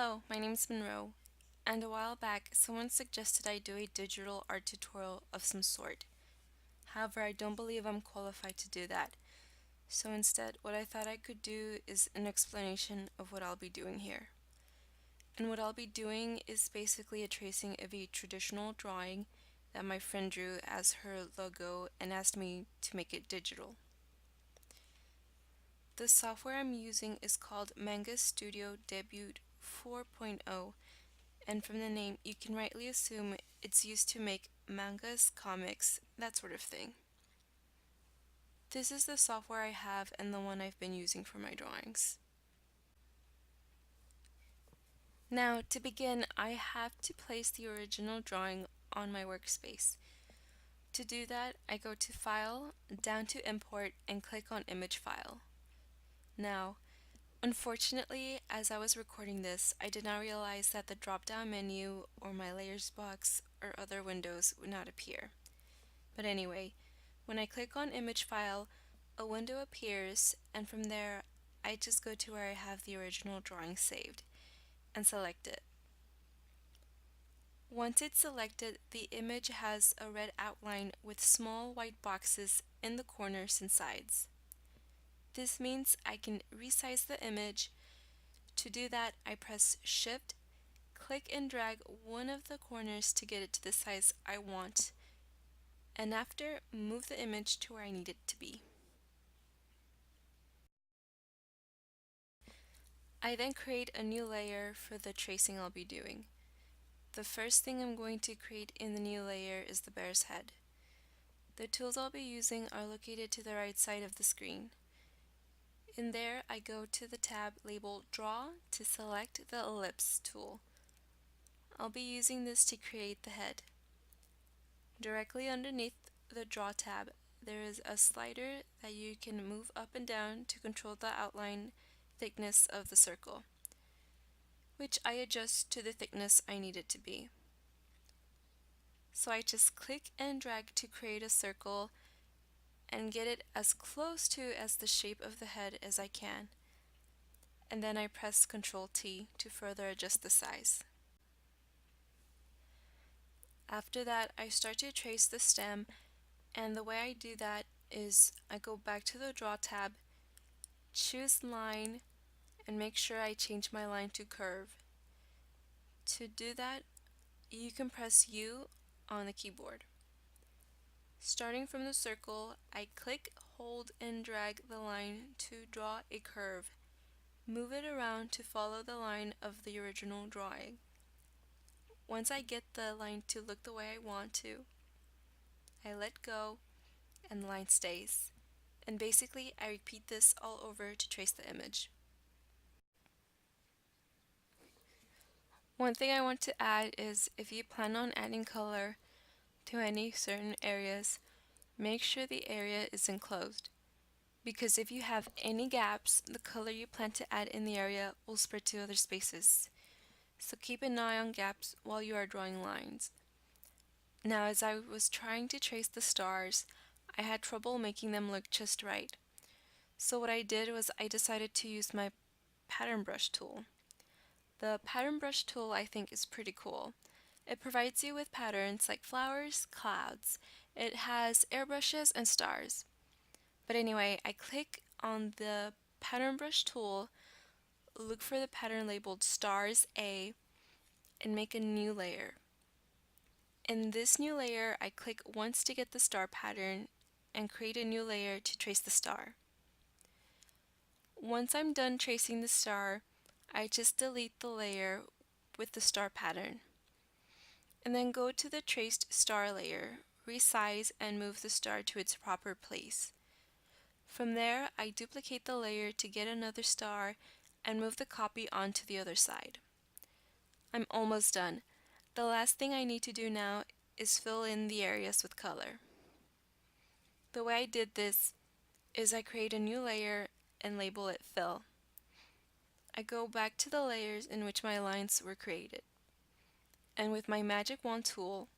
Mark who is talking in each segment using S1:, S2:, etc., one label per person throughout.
S1: Hello, my name's Monroe, and a while back someone suggested I do a digital art tutorial of some sort. However, I don't believe I'm qualified to do that. So instead, what I thought I could do is an explanation of what I'll be doing here. And what I'll be doing is basically a tracing of a traditional drawing that my friend drew as her logo and asked me to make it digital. The software I'm using is called Manga Studio Debut 4.0, and from the name you can rightly assume it's used to make mangas, comics, that sort of thing. This is the software I have and the one I've been using for my drawings. Now, to begin, I have to place the original drawing on my workspace. To do that, I go to File, down to Import, and click on Image File. Now, unfortunately, as I was recording this, I did not realize that the drop-down menu or my layers box or other windows would not appear. But anyway, when I click on Image File, a window appears, and from there, I just go to where I have the original drawing saved and select it. Once it's selected, the image has a red outline with small white boxes in the corners and sides. This means I can resize the image. To do that, I press Shift, click and drag one of the corners to get it to the size I want, and after, move the image to where I need it to be. I then create a new layer for the tracing I'll be doing. The first thing I'm going to create in the new layer is the bear's head. The tools I'll be using are located to the right side of the screen. In there, I go to the tab labeled Draw to select the ellipse tool. I'll be using this to create the head. Directly underneath the Draw tab, there is a slider that you can move up and down to control the outline thickness of the circle, which I adjust to the thickness I need it to be. So I just click and drag to create a circle and get it as close to as the shape of the head as I can. And then I press Ctrl T to further adjust the size. After that, I start to trace the stem, and the way I do that is I go back to the Draw tab, choose Line, and make sure I change my line to curve. To do that, you can press U on the keyboard. Starting from the circle, I click, hold, and drag the line to draw a curve. Move it around to follow the line of the original drawing. Once I get the line to look the way I want to, I let go and the line stays. And basically, I repeat this all over to trace the image. One thing I want to add is if you plan on adding color to any certain areas, make sure the area is enclosed. Because if you have any gaps, the color you plan to add in the area will spread to other spaces. So keep an eye on gaps while you are drawing lines. Now, as I was trying to trace the stars, I had trouble making them look just right. So what I did was I decided to use my pattern brush tool. The pattern brush tool I think is pretty cool. It provides you with patterns like flowers, clouds. It has airbrushes and stars. But anyway, I click on the pattern brush tool, look for the pattern labeled Stars A, and make a new layer. In this new layer, I click once to get the star pattern and create a new layer to trace the star. Once I'm done tracing the star, I just delete the layer with the star pattern. And then go to the traced star layer, resize and move the star to its proper place. From there, I duplicate the layer to get another star and move the copy onto the other side. I'm almost done. The last thing I need to do now is fill in the areas with color. The way I did this is I create a new layer and label it Fill. I go back to the layers in which my lines were created. And with my magic wand tool,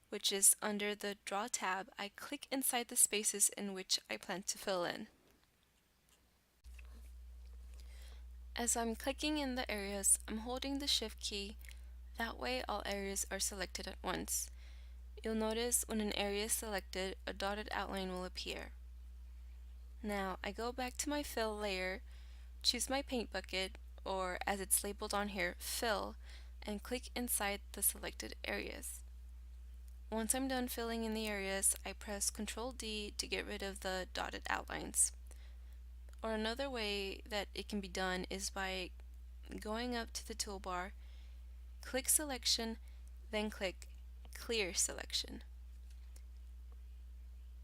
S1: which is under the Draw tab, I click inside the spaces in which I plan to fill in. As I'm clicking in the areas, I'm holding the Shift key. That way all areas are selected at once. You'll notice when an area is selected, a dotted outline will appear. Now I go back to my fill layer, choose my paint bucket, or as it's labeled on here, fill, and click inside the selected areas. Once I'm done filling in the areas, I press Ctrl D to get rid of the dotted outlines. Or another way that it can be done is by going up to the toolbar, click Selection, then click Clear Selection.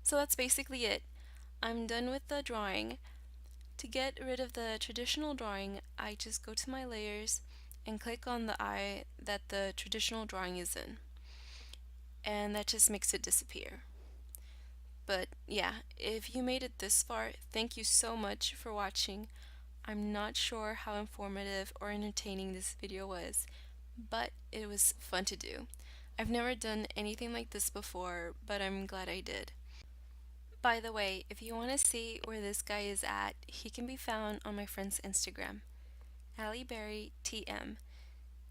S1: So that's basically it. I'm done with the drawing. To get rid of the traditional drawing, I just go to my layers and click on the eye that the traditional drawing is in. And that just makes it disappear. But yeah, if you made it this far, thank you so much for watching. I'm not sure how informative or entertaining this video was, but it was fun to do. I've never done anything like this before, but I'm glad I did. By the way, if you want to see where this guy is at, he can be found on my friend's Instagram, Allebearrie TM.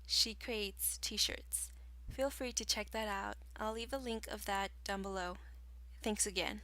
S1: She creates t-shirts. Feel free to check that out. I'll leave a link of that down below. Thanks again.